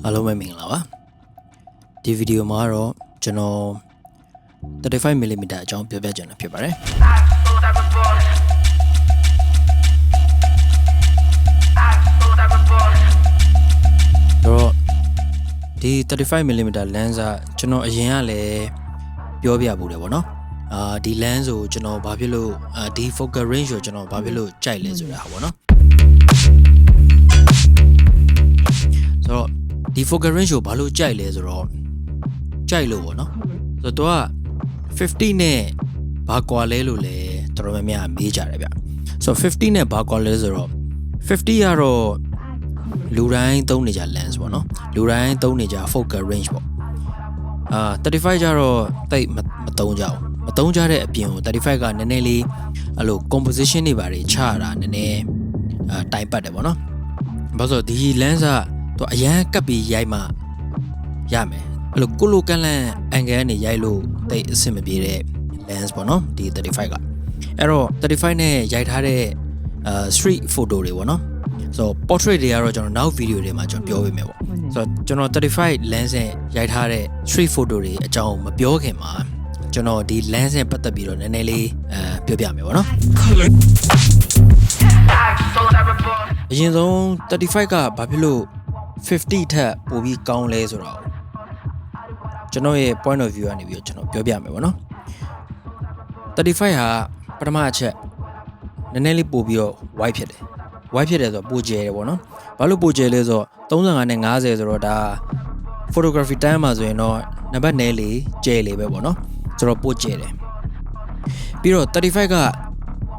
Hello မင်္ဂလာပါဒီဗီဒီယိုမှာတော့ကျွန်တော် 35mm အကြောင်းပြောပြချင်တာဖြစ်ပါတယ်တော့ဒီ 35mm lens ကကျွန်တော်အရင်ကလည်းပြောပြဘူးတယ်ဗောနော်ဒီ lens ကိုကျွန်တော်ဘာဖြစ်လို့ဒီ focal range ကိုကျွန်တော်ဘာဖြစ်လို့ကြိုက်လဲဆိုတာဗောနော်ဆိုတော့ဒီ focal range ကိုဘာလို့ကြိုက်လဲဆိုတော့ကြိုက်လို့ဗောနော်ဆိုတော့50နဲ့ဘာကွာလဲလို့လဲတော်တော်များများမေးကြတယ်ဗျဆိုတော့50နဲ့ဘာကွာလဲဆိုတော့50ကတော့လူတိုင်းသုံးနေကြ lens ပေါ့နော်လူတိုင်းသုံးနေကြ focal range ပေါ့35ကျတော့တိတ်မသုံးကြဘူးမသုံးကြတဲ့အပြင်ကို35ကနည်းနည်းလေးအဲ့လို composition တွေပါတယ်ချတာနည်းနည်းတိုင်ပတ်တယ်ပေါ့နော်ဘာလို့ဆိုဒီ lens ကတော့အရန်ကပ်ပြီးရိုက်မှရမယ်အဲ့လိုကိုလိုကန်လန် angle ကနေရိုက်လို့တိတ်အဆင်မပြေတဲ့ lens ပေါ့နော်ဒီ35ကအဲ့တော့35နဲ့ရိုက်ထားတဲ့street photo တွေပေါ့နော်ဆိုတော့ portrait တွေကတော့ကျွန်တော်နောက် video တွေမှာကျွန်တော်ပြောပေးမယ်ပေါ့ဆိုတော့ကျွန်တော်35 lens နဲ့ရိုက်ထားတဲ့ street photo တွေအကြောင်းမပြောခင်မှာကျွန်တော်ဒီ lens နဲ့ပတ်သက်ပြီးတော့နည်းနည်းလေးပြောပြမယ်ပေါ့နော်အရင်ဆုံး35ကဘာဖြစ်လို့50ထက်ပိုပြီးကောင်းလဲဆိုတော့ကျွန်တော်ရဲ့ point of view ကနေပြီးတော့ကျွန်တော်ပြောပြမယ်ပေါ့နော်35ဟာပထမအချက်နည်းနည်းလေးပိုပြီးတော့ wide ဖြစ်တယ် wide ဖြစ်တယ်ဆိုတော့ပိုကျယ်တယ်ပေါ့နော်ဘာလို့ပိုကျယ်လဲဆိုတော့35နဲ့50ဆိုတော့ဒါ photography time မှာဆိုရင်တော့နံပါတ်နည်းလေးကျယ်လေးပဲပေါ့နော်ဆိုတော့ပိုကျယ်တယ်ပြီးတော့35က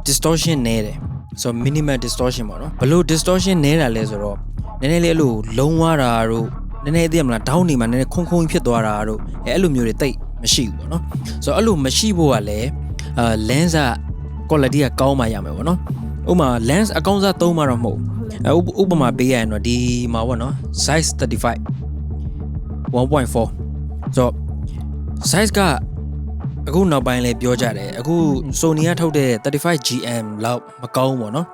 distortion နည်းတယ်ဆိုတော့ minimal distortion ပေါ့နော်ဘလို့ distortion နည်းတာလဲဆိုတော့နည်းနည်းလေးအဲ့လိုလုံးဝတာတို့နည်းနည်းသိရမလားဒေါင်းနေမှာနည်းနည်းခုံဖြစ်သွားတာတို့အဲ့လိုမျိုးတွေတိတ်မရှိဘူးပေါ့နော်ဆိုတော့အဲ့လိုမရှိဖို့ကလည်းlens quality ကကောင်းမှရမယ်ပေါ့နော်ဥပမာ lens အကောင်းစားသုံးမှတော့မဟုတ်ဥပမာပေးရရင်တော့ဒီမှာပေါ့နော် size 35 1.4 ဆိုတော့ size ကအခုနောက်ပိုင်းလည်းပြောကြတယ်အခု Sony ကထုတ်တဲ့ 35GM လောက်မကောင်းဘူးပေါ့နော်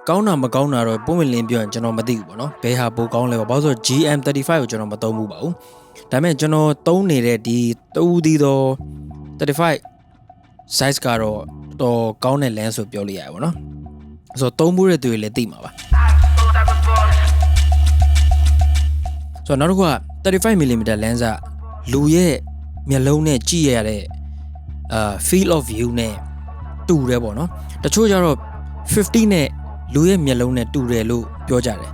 ကောင်းတာမကောင်းတာတော့ပုံမှန်လင်းပြောရင်ကျွန်တော်မသိဘူးပေါ့နော်ဘယ်ဟာပိုကောင်းလဲပေါ့ဘာလို့ဆို GM35 ကိုကျွန်တော်မသုံးဘူးပါဘူးဒါပေမဲ့ကျွန်တော်သုံးနေတဲ့ဒီတူးသီးသော35 size ကတော့တော်ကောင်းတဲ့ lens ဆိုပြောလို့ရတယ်ပေါ့နော်ဆိုတော့သုံးဖို့တဲ့သူတွေလည်းသိမှာပါဆိုတော့နောက်တစ်ခုက 35mm lens ကလူရဲ့မျက်လုံးနဲ့ကြည့်ရတဲ့field of view နဲ့တူတယ်ပေါ့နော်တချို့ကျတော့50နဲ့လူရဲ့မျက်လုံးနဲ့တူတယ်လို့ပြောကြတယ်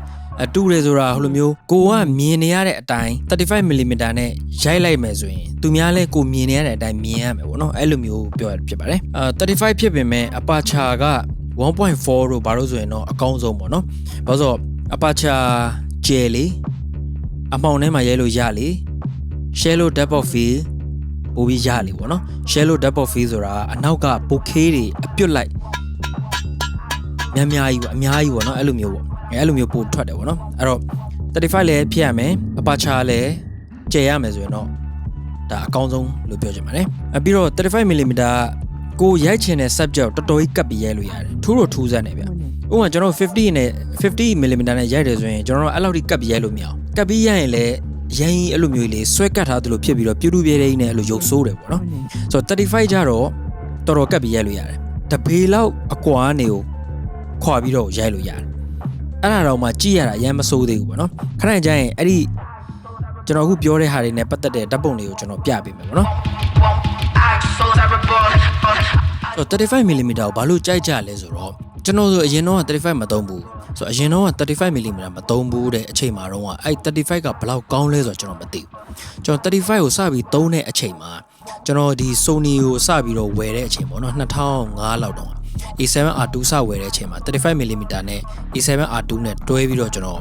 တူတယ်ဆိုတာဟိုလိုမျိုးကိုကမြင်နေရတဲ့အတိုင်း 35mm နဲ့ရိုက်လိုက်မယ်ဆိုရင်သူများလဲကိုမြင်နေရတဲ့အတိုင်းမြင်ရမယ်ပေါ့နော်အဲ့လိုမျိုးပြောရဖြစ်ပါတယ်35ဖြစ်ပေမဲ့ aperture က 1.4 တို့ဘာလို့ဆိုရင်တော့အကောင်းဆုံးပေါ့နော်ဘာလို့ဆို aperture ကျယ်လေအမှောင်ထဲမှာရိုက်လို့ရလေ shallow depth of field ပိုပြီးရလေပေါ့နော် shallow depth of field ဆိုတာအနောက်က bokeh တွေအပြုတ်လိုက်အများကြီးပေါ့နော်အဲ့လိုမျိုးပေါ့အဲ့လိုမျိုးပို့ထွက်တယ်ပေါ့နော်အဲ့တော့35လည်းဖြစ်ရမယ် aperture လည်းကျယ်ရမယ်ဆိုရင်တော့ဒါအကောင်းဆုံးလို့ပြောချင်ပါတယ်ပြီးတော့ 35mm ကိုရိုက်ချင်တဲ့ subject တော်တော်ကြီးကပ်ပြီးရိုက်လို့ရတယ်ထူးတော့ထူးဆန်းတယ်ဗျဥပမာကျွန်တော်50mm နဲ့ရိုက်တယ်ဆိုရင်ကျွန်တော်အဲ့လောက်ထိကပ်ပြီးရိုက်လို့မရအောင်ကပ်ပြီးရိုက်ရင်လည်းရိုင်းအဲ့လိုမျိုးလေးဆွဲကတ်ထားသလိုဖြစ်ပြီးတော့ပြူပြဲတဲ့နဲ့အဲ့လိုရုပ်ဆိုးတယ်ပေါ့နော်ဆိုတော့35ကျတော့တော်တော်ကပ်ပြီးရိုက်လို့ရတယ်တပေလောက်အကွာနေကိုခွာပြီးတော့ရိုက်လို့ရတယ်အဲ့ဒါတော့မှကြည့်ရတာအရင်မဆိုးသေးဘူးပေါ့နော်ခဏကျရင်အဲ့ဒီကျွန်တော်အခုပြောတဲ့ဟာတွေနဲ့ပတ်သက်တဲ့ဓာတ်ပုံတွေကိုကျွန်တော်ပြပေးမယ်ပေါ့နော်ဆိုတော့ 35mm ကိုဘာလို့ကြိုက်ကြလဲဆိုတော့ကျွန်တော်ဆိုအရင်တော့35မသုံးဘူးဆိုတော့အရင်တော့ 35mm မသုံးဘူးတဲ့အချိန်မှာတော့အဲ့35ကဘယ်လောက်ကောင်းလဲဆိုတော့ကျွန်တော်မသိဘူးကျွန်တော်35ကိုစပြီးသုံးတဲ့အချိန်မှာကျွန်တော်ဒီ Sony ကိုစပြီးတော့ဝယ်တဲ့အချိန်ပေါ့နော်2005လောက်တော့A7R2 စဝယ်တဲ့အချိန်မှာ 35mm နဲ့ A7R2 နဲ့တွဲပြီးတော့ကျွန်တော်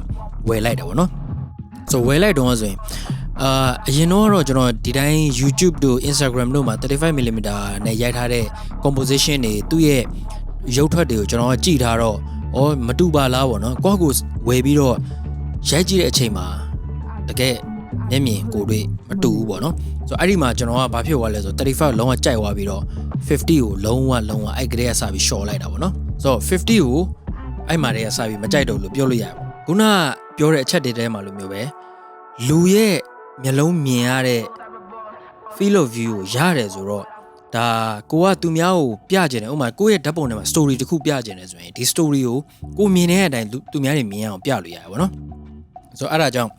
ဝယ်လိုက်တယ်ပေါ့နော်ဆိုဝယ်လိုက်တော့ဆိုရင်အရင်တော့ကျွန်တော်ဒီတိုင်း YouTube တို့ Instagram တို့မှာ 35mm နဲ့ရိုက်ထားတဲ့ composition တွေသူ့ရဲ့ရုပ်ထွက်တွေကိုကျွန်တော်ကြည့်ထားတော့မတူပါလားပေါ့နော်ကိုယ့်ကိုဝယ်ပြီးတော့ရိုက်ကြည့်တဲ့အချိန်မှာတကယ်မျက်မြင်ကိုတွေ့မတူဘူးပေါ့နော်ဆိုတော့အဲ့ဒီမှာကျွန်တော်ကဘာဖြစ်သွားလဲဆိုတော့35လုံးဝကြိုက်သွားပြီးတော့50ကိုလုံးဝအဲ့ကလေးကစပြီး short လိုက်တာပေါ့နော်ဆိုတော့50ကိုအဲ့မှာတည်းကစပြီးမကြိုက်တော့လို့ပြောလို့ရပါဘူးခုန ပြောတဲ့အချက်တွေထဲမှာလိုမျိုးပဲလူရဲ့မျက်လုံးမြင်ရတဲ့ feel of view ကိုရတယ်ဆိုတော့ဒါကိုကသူများကိုပြကျင်တယ်ဥပမာကိုရဲ့ဓာတ်ပုံထဲမှာ story တစ်ခုပြကျင်တယ်ဆိုရင်ဒီ story ကိုကိုမြင်တဲ့အတိုင်းသူများတွေမြင်အောင်ပြလို့ရတယ်ဗောနော်ဆိုတော့အဲ့ဒါကြောင့်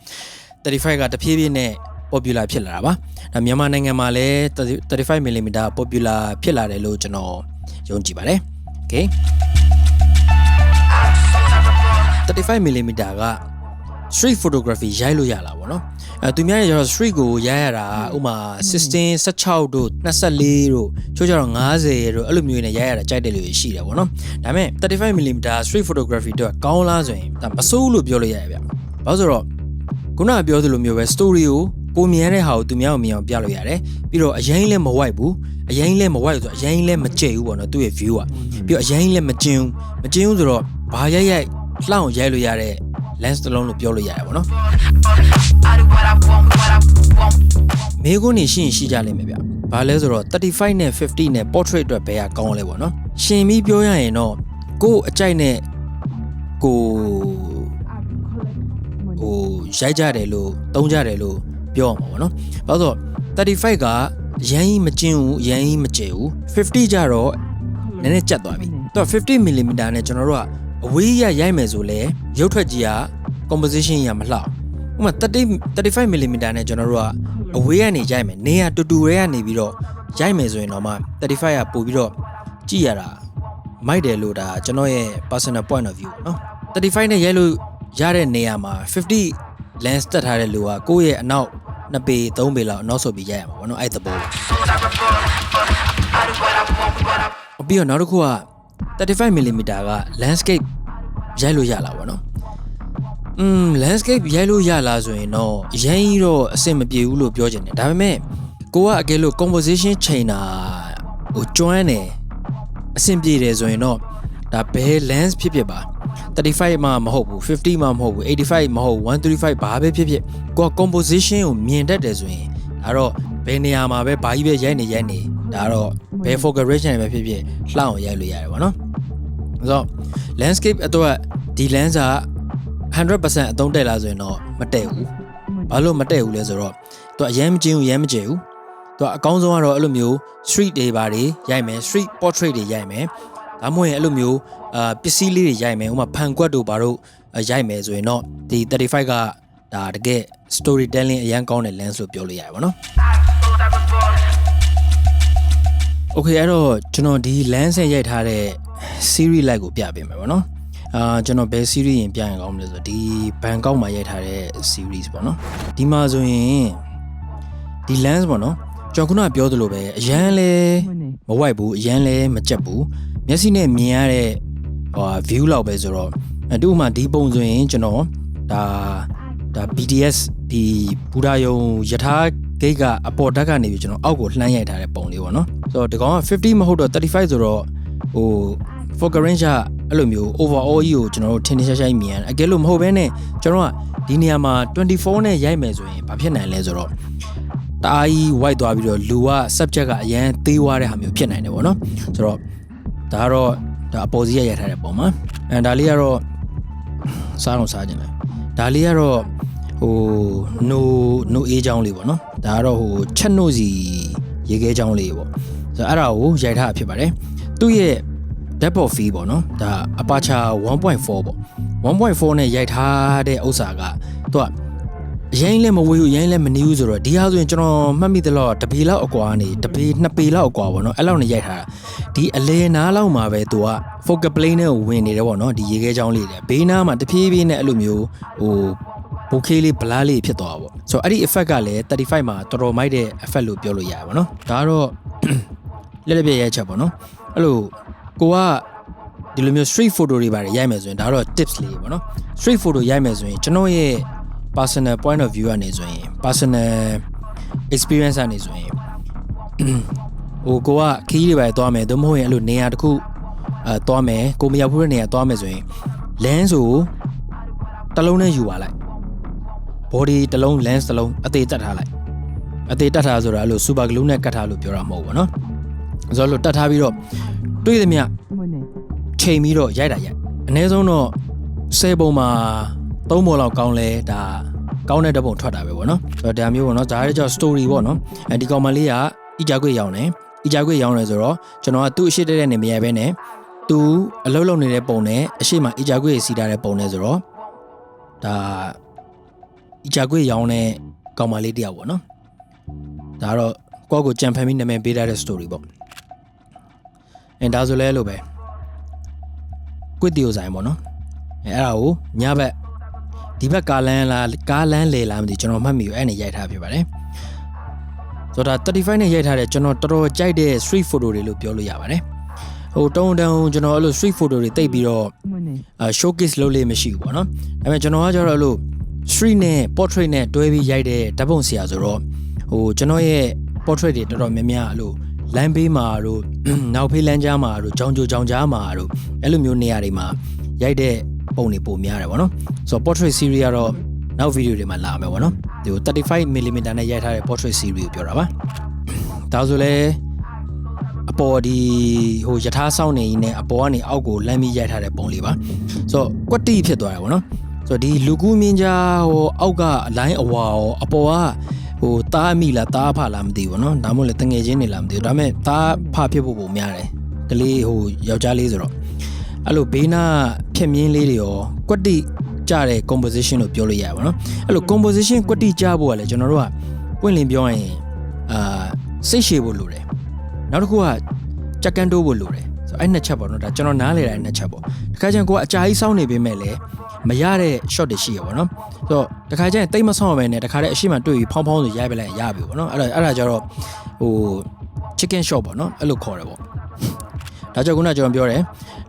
35ကတဖြည်းဖြည်းနဲ့ popular ဖြစ်လာတာပါဒါမြန်မာနိုင်ငံမှာလည်း35mm popular ဖြစ်လာတယ်လို့ကျွန်တော်ယုံကြည်ပါတယ် okay 35mm က street photography ရိုက်လို့ရလာဗောနော်သူများတွေကျတော့ street ကိုရိုက်ရတာဥမာ16 16တို့24တို့ချို့ကျတော့50တို့အဲ့လိုမျိုးနဲ့ရိုက်ရတာကြိုက်တဲ့လူတွေရှိတယ်ဗောနော်ဒါပေမဲ့ 35mm street photography တော့ကောင်းလားဆိုရင်ဒါမစိုးလို့ပြောလို့ရတယ်ဗျဘာလို့ဆိုတော့ခုနကပြောသလိုမျိုးပဲ story ကိုပုံမြင်ရတဲ့ဟာကိုသူများကိုမြင်အောင်ပြလို့ရတယ်ပြီးတော့အရင်လည်းမဝိုက်ဘူးအရင်လည်းမဝိုက်ဆိုအရင်လည်းမကြိတ်ဘူးဗောနော်သူ့ရဲ့ view อ่ะပြီးတော့အရင်လည်းမကျင်းဘူးဆိုတော့ဘာရိုက်လှအောင်ရိုက်လို့ရတဲ့ lens တစ်လုံးလို့ပြောလို့ရတယ်ဗောနော်မေကုန်းနေရှိကြလိမ့်မယ်ဗျဘာလဲဆိုတော့35နဲ့50နဲ့ portrait အတွက်ဘယ်ကကောင်းလဲဗောနော်ရှင်ပြီးပြောရရင်တော့ကိုယ်အကြိုက်နဲ့ကိုရိုက်ကြတယ်လို့သုံးကြတယ်လို့ပြောအောင်ပါဗောနော်ဘာလို့ဆိုတော့35ကရမ်းကြီးမကျင်းဘူးရမ်းကြီးမကျဲဘူး50ကျတော့နည်းနည်းကျက်သွားပြီသူက 50mm နဲ့ကျွန်တော်တို့ကအဝေးရရိုက်မယ်ဆိုလဲရုပ်ထွက်ကြီးက composition ရမလှဥပမာ 35mm နဲ့ကျွန်တော်တို့ကအဝေးကနေရိုက်မယ်နေရတူတူရဲကနေပြီးတော့ရိုက်မယ်ဆိုရင်တော့မှ35ကပို့ပြီးတော့ကြည့်ရတာမိုက်တယ်လို့ဒါကျွန်တော်ရဲ့ personal point of view เนาะ35နဲ့ရိုက်လို့ရတဲ့နေရာမှာ50 lens တက်ထားတဲ့လူကကိုယ့်ရဲ့အနောက်2ပေ3ပေလောက်အနောက်ဆုပ်ပြီးရိုက်ရမှာပေါ့နော်အဲ့သဘောပြီးတော့နောက်တစ်ခုက 35mm က landscape ရိုက်လို့ရလာပါတော့landscape ရိုက်လို့ရလာဆိုရင်တော့အရင်ကြီးတော့အဆင်မပြေဘူးလို့ပြောချင်တယ်ဒါပေမဲ့ကိုကအကယ်လို့ composition ချိန်တာဟိုကျွမ်းတယ်အဆင်ပြေတယ်ဆိုရင်တော့ဒါဘယ် lens ဖြစ်ပါ35မှမဟုတ်ဘူး50မှမဟုတ်ဘူး85မဟုတ်135ဘာပဲဖြစ်ကိုက composition ကိုမြင်တတ်တယ်ဆိုရင်ဒါတော့ဘယ်နေရာမှာပဲဘာကြီးပဲရိုက်နေဒါတော့ဘယ် focal range နဲ့ပဲဖြစ်လှအောင်ရိုက်လို့ရတယ်ဗောနော်ဆိုတော့ landscape အတွက်ဒီ lens က 100% အသုံးတက်လာဆိုရင်တော့မတည့်ဘူးဘာလို့မတည့်ဘူးလဲဆိုတော့သူအရင်မကျင်းဘူးရမ်းမကျဲဘူးသူအကောင်းဆုံးကတော့အဲ့လိုမျိုး street တွေဘာတွေရိုက်မယ် street portrait တွေရိုက်မယ်ဒါမှမဟုတ်ရင်အဲ့လိုမျိုးပစ္စည်းလေးတွေရိုက်မယ်ဥပမာဖန်ကွက်တို့ဘာတို့ရိုက်မယ်ဆိုရင်တော့ဒီ35ကဒါတကယ် storytelling အရန်ကောင်းတဲ့ lens လို့ပြောလို့ရတယ်ဗောနော် Okay အဲ့တော့ကျွန်တော်ဒီ lens နဲ့ရိုက်ထားတဲ့ series light ကိုပြပေးမယ်ဗောနော်ကျွန်တော်ဘယ် series ရင်ပြရင်ကောင်းမလဲဆိုတော့ဒီဘန်ကောက်မှာရိုက်ထားတဲ့ series ပေါ့နော်ဒီမှာဆိုရင်ဒီ lens ပေါ့နော်ကျွန်တော်ခုနကပြောသလိုပဲအရန်လဲမဝိုက်ဘူးအရန်လဲမကြက်ဘူးမျက်စိနဲ့မြင်ရတဲ့view လောက်ပဲဆိုတော့တူမှဒီပုံဆိုရင်ကျွန်တော်ဒါ BTS ဒီဘူဒါယုံယထာဂိတ်ကအပေါ်ဓာတ်ကနေပြီးကျွန်တော်အောက်ကိုလှမ်းရိုက်ထားတဲ့ပုံလေးပေါ့နော်ဆိုတော့ဒီကောင်က50မဟုတ်တော့35ဆိုတော့ဟို focal range အဲ့လိုမျိုး overall ကြီးကိုကျွန်တော်တို့ထင်ထင်ရှားရှားမြင်ရတယ်အကယ်လို့မဟုတ်ဘဲနဲ့ကျွန်တော်ကဒီနေရာမှာ24နဲ့ရိုက်မယ်ဆိုရင်ဘာဖြစ်နိုင်လဲဆိုတော့တအားကြီး white သွားပြီးတော့လူက subject ကအရန်သေးသွားတဲ့ဟာမျိုးဖြစ်နိုင်တယ်ပေါ့နော်ဆိုတော့ဒါကတော့ဒါအပေါ်စီးရိုက်ထားတဲ့ပုံမှာဒါလေးကတော့စားကြတယ်ဒါလေးကတော့ဟို no အေးချောင်းလေးပေါ့နော်ဒါကတော့ဟိုချက်နို့စီရေခဲချောင်းလေးပေါ့ဆိုတော့အဲ့ဒါကိုရိုက်ထားဖြစ်ပါတယ်သူ့ရဲ့ depth of field ပေါ့နော်ဒါ aperture 1.4 ပေါ့ 1.4 နဲ့ရိုက်ထားတဲ့ဥစ္စာကသူကအရင်လည်းမဝေးဘူးအရင်လည်းမနီးဘူးဆိုတော့ဒီဟာဆိုရင်ကျွန်တော်မှတ်မိသလောက်တပေလောက်အကွာနေတပေ2ပေလောက်အကွာပေါ့နော်အဲ့လောက်နဲ့ရိုက်ထားတာဒီအလဲနားလောက်မှာပဲသူက focal plane နဲ့ဝင်နေတယ်ပေါ့နော်ဒီရေခဲချောင်းလေးတွေဘေးနားမှာတဖြည်းဖြည်းနဲ့အဲ့လိုမျိုးဟိုဘိုကေးလေးဘလားလေးဖြစ်သွားတာပေါ့ဆိုတော့အဲ့ဒီ effect ကလည်း35မှာတော်တော်မိုက်တဲ့ effect လို့ပြောလို့ရတယ်ပေါ့နော်ဒါကတော့လက်ပြရိုက်ချက်ပေါ့နော်အဲ့လိုကိုကဒီလိုမျိုး street photo တွေပါတယ်ရိုက်မယ်ဆိုရင်ဒါတော့ tips လေးပေါ့နော် street photo ရိုက်မယ်ဆိုရင်ကျွန်တော်ရဲ့ personal point of view ကနေဆိုရင် personal experience ကနေဆိုရင်ဟိုကိုကခီးတွေပဲသွားမယ်သို့မဟုတ်ရင်အဲ့လိုနေရာတစ်ခုသွားမယ်ကိုမရောက်ဘူးတဲ့နေရာသွားမယ်ဆိုရင် lens ကိုတစ်လုံးနဲ့ယူပါလိုက် body တစ်လုံး lens တစ်လုံးအသေးတက်ထားလိုက်အသေးတက်ထားဆိုတာအဲ့လို super glue နဲ့ကတ်ထားလို့ပြောတာမဟုတ်ဘူးเนาะဆိုတော့တက်ထားပြီးတော့တွေးသမျှချိန်ပြီးတော့ရိုက်တာရိုက်အနည်းဆုံးတော့10ပုံမှာ 3ပေါ်လောက်ကောင်းလဲဒါကောင်းတဲ့တပုံထွက်တာပဲပေါ့နော်ဆိုတော့ဒါမျိုးပေါ့နော်ဒါလည်းကြောင့် story ပေါ့နော်ဒီကောင်မလေးကအီဂျာကွေရောင်းတယ်အီဂျာကွေရောင်းတယ်ဆိုတော့ကျွန်တော်ကသူ့အရှိတဲ့နေမရဘဲနဲ့သူအလုပ်လုပ်နေတဲ့ပုံနဲ့အရှိမအီဂျာကွေစီထားတဲ့ပုံနဲ့ဆိုတော့ဒါအီဂျာကွေရောင်းတဲ့ကောင်မလေးတယောက်ပေါ့နော်ဒါတော့ကိုယ့်ကိုကြံဖန်ပြီးနာမည်ပေးထားတဲ့ story ပေါ့ဒါဆိုလဲလို့ပဲကွစ်တီယိုဆိုင်ပေါ့နော်အဲ့ဒါကိုညဘက်ဒီဘက်ကားလန်းလေလားမသိကျွန်တော်မှတ်မိဘူးအဲ့နဲ့ရိုက်ထားဖြစ်ပါတယ်ဆိုတော့35နဲ့ရိုက်ထားတဲ့ကျွန်တော်တော်တော်ကြိုက်တဲ့ street photo တွေလို့ပြောလို့ရပါတယ်ဟိုတုံးကျွန်တော်အဲ့လို street photo တွေတိတ်ပြီးတော့showcase လုပ်လို့မရှိဘူးပေါ့နော်ဒါပေမဲ့ကျွန်တော်ကကျတော့အဲ့လို street နဲ့ portrait နဲ့တွဲပြီးရိုက်တဲ့ဓာတ်ပုံဆရာဆိုတော့ဟိုကျွန်တော်ရဲ့ portrait တွေတော်တော်များများအဲ့လိုလမ်းဘေးမှာတို့နောက်ဖေးလမ်းကြားမှာတို့ကြောင်ကြားမှာတို့အဲ့လိုမျိုးနေရာတွေမှာရိုက်တဲ့ပုံတွေပုံများတယ်ဗောနော်ဆိုတော့ portrait series ကတော့နောက်ဗီဒီယိုတွေမှာလာမယ်ဗောနော်ဒီ35mm နဲ့ရိုက်ထားတဲ့ portrait series ကိုပြောတာပါဒါဆိုလဲအပေါ်ဒီဟိုယထာဆောင်နေကြီးနဲ့အပေါ်ကနေအောက်ကိုလမ်းပြီးရိုက်ထားတဲ့ပုံလေးပါဆိုတော့ကွက်တီဖြစ်သွားတယ်ဗောနော်ဆိုတော့ဒီလူကူးမင်းကြားဟိုအောက်ကအလိုင်းအဝါရောအပေါ်ကဟိုတားမိလားတားဖလားမသိဘူးเนาะဒါမှမဟုတ်လေတငယ်ချင်းနေလားမသိဘူးဒါပေမဲ့တားဖဖြစ်ဖို့ပုံများတယ်ကလေးဟိုယောက်ျားလေးဆိုတော့အဲ့လိုဘေးနာဖြက်မြင်းလေးတွေရောကွက်တိကြတဲ့ composition လို့ပြောလို့ရပါเนาะအဲ့လို composition ကွက်တိကြဖို့ကလည်းကျွန်တော်တို့ကပွင့်လင်းပြောရင်စိတ်ရှည်ဖို့လိုတယ်နောက်တစ်ခုကကြက်ကန်တိုးဖို့လိုတယ်ဆိုအဲ့နှစ်ချက်ပေါ့เนาะဒါကျွန်တော်နားလေတာနှစ်ချက်ပေါ့တခါကျရင်ကိုကအကြာကြီးစောင်းနေပေမဲ့လည်းမရတဲ့ shot တွေရှိရပါတော့ဆိုတော့တခါကျရင်တိတ်မဆောင်ပဲနဲ့တခါတည်းအရှိမတွေ့ပြီးဖောင်းဆိုရိုက်ပလိုက်ရပြီပေါ့နော်အဲ့ဒါကြတော့ဟို chicken shot ပေါ့နော်အဲ့လိုခေါ်တယ်ပေါ့ဒါကြောင့်ခုနကကျွန်တော်ပြောတယ်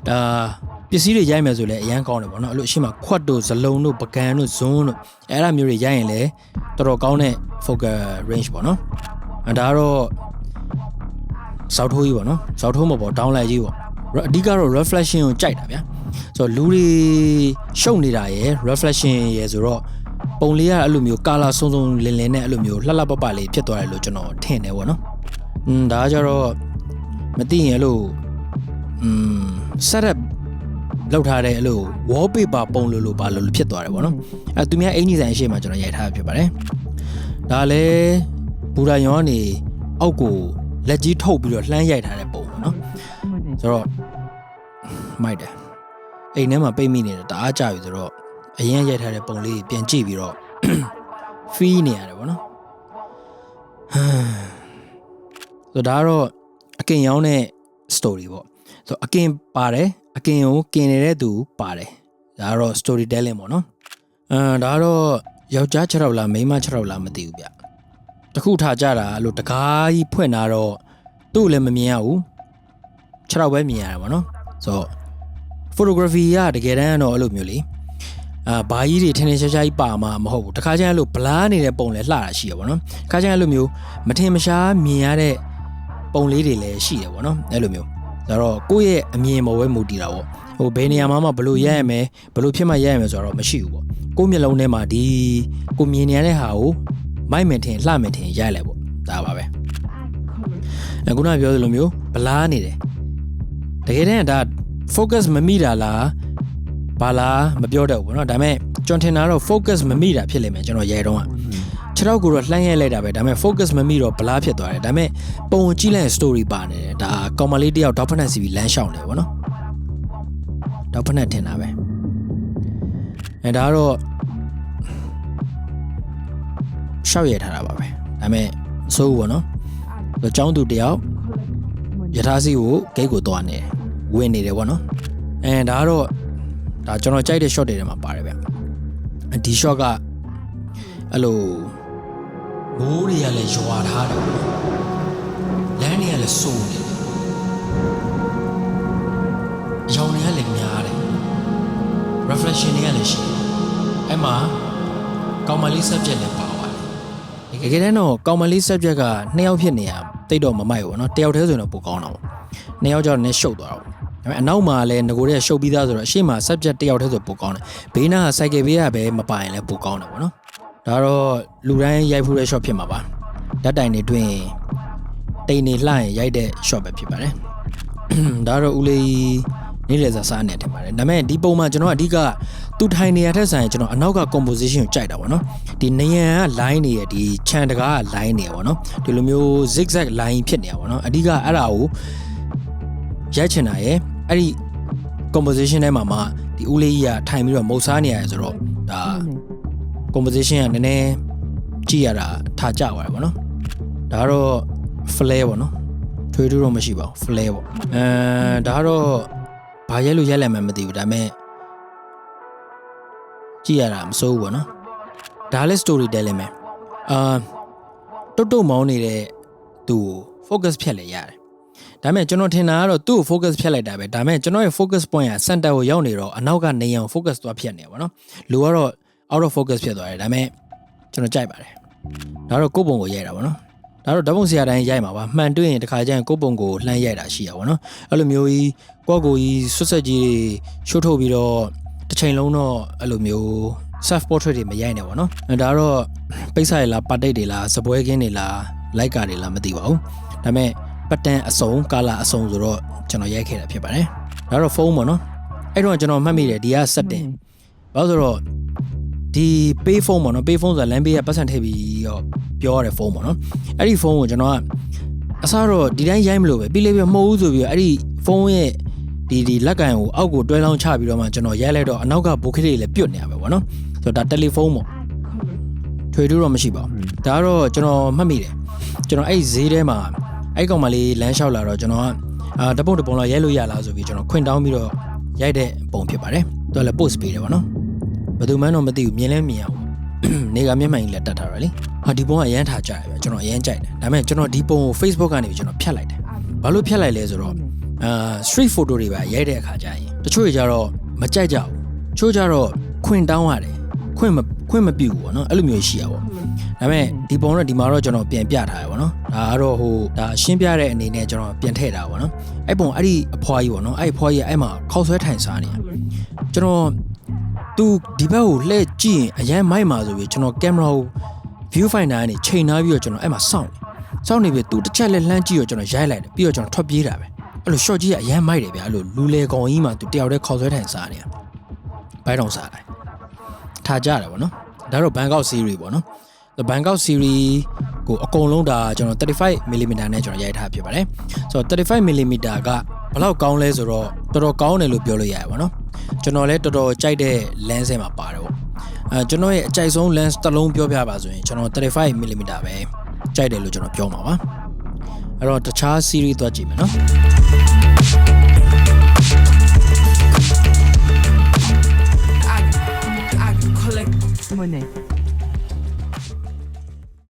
ဒါပစ္စည်းတွေရိုက်မယ်ဆိုလည်းအရန်ကောင်းတယ်ပေါ့နော်အဲ့လိုအရှိမခွတ်တို့ဇလုံးတို့ပကံတို့ဇွန်းတို့အဲ့ဒါမျိုးတွေရိုက်ရင်လည်းတော်တော်ကောင်းတဲ့ focal range ပေါ့နော်ဒါကတော့စောက်ထိုးကြီးပေါ့နော်စောက်ထိုးမပေါ့ down light ကြီးပေါ့အဓိကတော့ reflection ကိုကြိုက်တာဗျာဆိုတော့လူတွေရှုပ်နေတာရယ် reflection ရယ်ဆိုတော့ပုံလေးကအဲ့လိုမျိုး color စုံလင်းနဲ့အဲ့လိုမျိုးလှပလေးဖြစ်သွားတယ်လို့ကျွန်တော်ထင်တယ်ပေါ့နော်ဒါကကြတော့မသိရင်အဲ့လိုsetup လောက်ထားတဲ့အဲ့လို wallpaper ပုံလို့ပါလို့ဖြစ်သွားတယ်ပေါ့နော်အဲ့သူများအင်ကြီးဆိုင်အရှိမှကျွန်တော်ရိုက်ထားဖြစ်ပါတယ်ဒါလည်းဘူရာယောကနေအောက်ကိုလက်ကြီးထုတ်ပြီးတော့လှမ်းရိုက်ထားတဲ့ပုံပေါ့နော်ဆိုတော့မိုက်တယ်အိမ်ထဲမှာပိတ်မိနေတာတအားကြပြီဆိုတော့အရင်ရိုက်ထားတဲ့ပုံလေးပြန်ကြည့်ပြီးတော့ feel နေရတယ်ဗောနော်ဆိုတော့ဒါကတော့အကင်ရောင်းတဲ့ story ပေါ့ဆိုတော့အကင်ပါတယ်အကင်ကိုကင်နေတဲ့သူပါတယ်ဒါကတော့ storytelling ပေါ့နော်ဒါကတော့ယောက်ျား6ယောက်လားမိန်းမ6ယောက်လားမသိဘူးဗျတခုထားကြတာအဲ့လိုတကားကြီးဖွင့်လာတော့သူ့လည်းမမြင်ရဘူး6ယောက်ပဲမြင်ရတယ်ဗောနော်ဆိုတော့photography ကတကယ်တမ်းကတော့အဲ့လိုမျိုးလေဘာကြီးတွေထင်းထင်းရှားရှားကြီးပါမှာမဟုတ်ဘူးတခါကျရင်အဲ့လိုဘလားနေတဲ့ပုံလည်းလှတာရှိရပါတော့တခါကျရင်အဲ့လိုမျိုးမထင်မရှားမြင်ရတဲ့ပုံလေးတွေလည်းရှိတယ်ပေါ့နော်အဲ့လိုမျိုးဒါတော့ကိုယ့်ရဲ့အမြင်ပေါ်ပဲမူတည်တာပေါ့ဟိုဘယ်နေရာမှာဘယ်လိုရိုက်ရမယ်ဘယ်လိုဖြစ်မှရိုက်ရမယ်ဆိုတော့မရှိဘူးပေါ့ကိုယ့်မျက်လုံးထဲမှာဒီကိုမြင်နေရတဲ့ဟာကိုမိုက်မင်ထင်လှမင်ထင်ရိုက်လိုက်ပေါ့ဒါပါပဲအခုနပြောသလိုမျိုးဘလားနေတယ်တကယ်တမ်းဒါ focus မမိတာလားဘာလားမပြောတော့ဘူးเนาะဒါပေမဲ့ကျွန်တော်ထင်တာတော့ focus မမိတာဖြစ်လိမ့်မယ်ကျွန်တော်ရဲတော့6တော့ကိုတော့လှမ်းရိုက်လိုက်တာပဲဒါပေမဲ့ focus မမိတော့ဘလားဖြစ်သွားတယ်ဒါပေမဲ့ပုံကြည့်လိုက် story ပါနေတယ်ဒါကောင်မလေးတယောက်ဒေါက်ဖနက်စီပြီးလမ်းလျှောက်နေတယ်ဗောနော်ဒေါက်ဖနက်ထင်တာပဲဒါကတော့ရှောက်ရထားတာပါပဲဒါပေမဲ့စိုးဘူးဗောနော်ကျောင်းသူတယောက်ယထာစီကိုဂိတ်ကိုသွားနေတယ်ဝင်နေတယ်ဗောနော်ဒါကတော့ဒါကျွန်တော်ကြိုက်တဲ့ shot တွေထဲမှာပါတယ်ဗျဒီ shot ကအဲ့လိုမိုးတွေကလည်းရွာထားတယ်လမ်းတွေကလည်းစိုးနေတယ်ရောင်တွေကလည်းများတယ် reflection တွေကလည်းရှိတယ်အဲ့မှာကောင်မလေး subject လည်းပါသွားတယ်တကယ်တမ်းတော့ကောင်မလေး subject က2ယောက်ဖြစ်နေရတိတ်တော့မမိုက်ဘူးเนาะတယောက်တည်းဆိုရင်တော့ပိုကောင်းတာပေါ့2ယောက်ကျတော့နည်းရှုပ်သွားတာပေါ့ဒါပေမဲ့အနောက်မှာလည်းငကိုတဲ့ရှုပ်ပြီးသားဆိုတော့အရှိမ subject တယောက်တည်းဆိုပိုကောင်းတယ်ဘေးနားက cycle ဘေးကပဲမပိုင်လည်းပိုကောင်းတယ်ပေါ့နော်ဒါတော့လူတိုင်းရိုက်ဖူးတဲ့ shot ဖြစ်မှာပါဓာတ်တိုင်တွေတွင်တိန်နေလှရင်ရိုက်တဲ့ shot ပဲဖြစ်ပါတယ်ဒါတော့ဦးလေးနေ့လည်စာစားနေထင်ပါတယ်ဒါပေမဲ့ဒီပုံမှာကျွန်တော်အဓိက သူထိုင်နေရတဲ့ဆိုင်ကျွန်တော်အနောက်က composition ကိုကြိုက်တာပေါ့နော်ဒီနေရန်က line နေရဒီ chant တကားက line နေရပေါ့နော်ဒီလိုမျိုး zigzag line ဖြစ်နေတာပေါ့နော်အဓိကအဲ့ဒါကိုရိုက်ချင်တာရယ်အဲ့ဒီ composition ထဲမှာမှဒီဦးလေးကြီးကထိုင်ပြီးတော့မုတ်စားနေရတယ်ဆိုတော့ဒါ composition ကနည်းနည်းကြည့်ရတာထားကြသွားတယ်ပေါ့နော်ဒါကတော့ flare ပေါ့နော်ထွေးထူးတော့မရှိပါဘူး flare ပေါ့ဒါကတော့ဘာရဲလို့ရိုက်လိုက်မှမသိဘူးဒါပေမဲ့ကြည့်ရတာမစိုးဘူးပေါ့နော်ဒါလည်း story telling ပဲတုတ်မောင်းနေတဲ့သူ့ကို focus ဖြတ်လဲရတယ်ဒါပေမဲ့ကျွန်တော်ထင်တာကတော့သူ့ကို focus ဖြတ်လိုက်တာပဲဒါပေမဲ့ကျွန်တော်ရဲ့ focus point က center ကိုရောက်နေတော့အနောက်ကနေအောင် focus သွားဖြတ်နေပါတော့လူကတော့ out of focus ဖြစ်သွားတယ်ဒါပေမဲ့ကျွန်တော်ကြိုက်ပါတယ်ဒါတော့ကိုယ့်ပုံကိုရိုက်တာပေါ့နော်ဒါတော့ဓာတ်ပုံဆရာတိုင်းရိုက်မှာပါမှန်တွေ့ရင်တခါကျရင်ကိုယ့်ပုံကိုလှမ်းရိုက်တာရှိရပါတော့အဲ့လိုမျိုးကြီးကိုယ့်ကိုယ်ကြီးဆွတ်ဆက်ကြီးရှို့ထုတ်ပြီးတော့တစ်ချိန်လုံးတော့အဲ့လိုမျိုး self portrait တွေမရိုက်နဲ့ပေါ့နော်ဒါတော့ပိတ်စာရလားပါတိတ်တွေလားစပွဲကင်းတွေလားလိုက်ကာတွေလားမသိပါဘူးဒါပေမဲ့ပတ်တန်အစုံကာလာအစုံဆိုတော့ကျွန်တော်ရိုက်ခဲ့တာဖြစ်ပါတယ်ဒါတော့ဖုန်းပေါ့နော်အဲ့တော့ကျွန်တော်မှတ်မိတယ်ဒီက setting ဘာလို့ဆိုတော့ဒီ pay phone ပေါ့နော် pay phone ဆိုတာလမ်းဘေးကပတ်စံထည့်ပြီးတော့ပြောရတဲ့ဖုန်းပေါ့နော်အဲ့ဒီဖုန်းကိုကျွန်တော်ကအစားတော့ဒီတိုင်းရိုက်မလို့ပဲပြီးလေးပြမဟုတ်ဘူးဆိုပြီးတော့အဲ့ဒီဖုန်းရဲ့ဒီလက်ကန်ကိုအောက်ကိုတွဲလောင်းချပြီးတော့မှကျွန်တော်ရိုက်လိုက်တော့အနောက်ကဘိုးခေးတွေလည်းပြုတ်နေရပဲပေါ့နော်ဆိုတော့ဒါတယ်လီဖုန်းပေါ့ထွေထူးတော့မရှိပါဘူးဒါကတော့ကျွန်တော်မှတ်မိတယ်ကျွန်တော်အဲ့ဈေးထဲမှာအဲ့ကောင်မလေးလမ်းလျှောက်လာတော့ကျွန်တော်ကတပုံလောက်ရိုက်လို့ရလားဆိုပြီးကျွန်တော်ခွင့်တောင်းပြီးတော့ရိုက်တဲ့ပုံဖြစ်ပါတယ်သူကလည်း post ပေးတယ်ပေါ့နော်ဘယ်သူမှန်းတော့မသိဘူးမြင်လဲမြင်အောင်နေကမျက်မှန်ကြီးလက်တက်ထားတာလေဒီပုံကအရန်ထားကြတယ်ပဲကျွန်တော်အရန်ကြိုက်တယ်ဒါပေမဲ့ကျွန်တော်ဒီပုံကို Facebook ကနေကျွန်တော်ဖြတ်လိုက်တယ်ဘာလို့ဖြတ်လိုက်လဲဆိုတော့street photo တွေပါရိုက်တဲ့အခါကျရင်တချို့တွေကြတော့မကြိုက်ကြဘူးချို့ကြတော့ခွင့်တောင်းရတယ်ခွင့်မပြုဘူးပေါ့နော်အဲ့လိုမျိုးရှိရပါဘောဒါပေမဲ့ဒီပုံတော့ဒီမှာတော့ကျွန်တော်ပြန်ပြထားရပါတော့ဒါကတော့ဒါရှင်းပြတဲ့အနေနဲ့ကျွန်တော်ပြန်ထည့်တာပါတော့အဲ့ပုံအဲ့ဒီအဖွားကြီးပေါ့နော်အဲ့အဖွားကြီးအဲ့မှာခောက်ဆွဲထိုင်စားနေကျွန်တော်သူဒီဘက်ကိုလှည့်ကြည့်ရင်အရန်မိုက်မှာဆိုပြီးကျွန်တော်ကင်မရာကို view finder ကနေချိန်ထားပြီးတော့ကျွန်တော်အဲ့မှာစောင့်နေပြီးသူတစ်ချက်လက်လှမ်းကြည့်တော့ကျွန်တော်ရိုက်လိုက်တယ်ပြီးတော့ကျွန်တော်ထွက်ပြေးတာပဲအဲ့လို short ကြီးကအရန်မိုက်တယ်ဗျာအဲ့လိုလူလေကောင်ကြီးမှာသူတယောက်တည်းခောက်ဆွဲထိုင်စားနေတာဘိုင်းတော်စားတယ်ထားကြတယ်ပေါ့နော်ဒါတော့ Bangkok series ပေါ့နော် Bangkok series ကိုအကုန်လုံးဒါကျွန်တော် 35mm နဲ့ကျွန်တော်ရိုက်ထားဖြစ်ပါတယ်ဆိုတော့ 35mm ကဘယ်လောက်ကောင်းလဲဆိုတော့တော်တော်ကောင်းတယ်လို့ပြောလို့ရတယ်ပေါ့နော်ကျွန်တော်လည်းတော်တော်ကြိုက်တဲ့ lens ထဲမှာပါတယ်ပေါ့ကျွန်တော်ရဲ့အကြိုက်ဆုံး lens တစ်လုံးပြောပြပါဆိုရင်ကျွန်တော် 35mm ပဲကြိုက်တယ်လို့ကျွန်တော်ပြောမှာပါအဲ့တော့တခြား series သွားကြည့်မယ်နော်Money.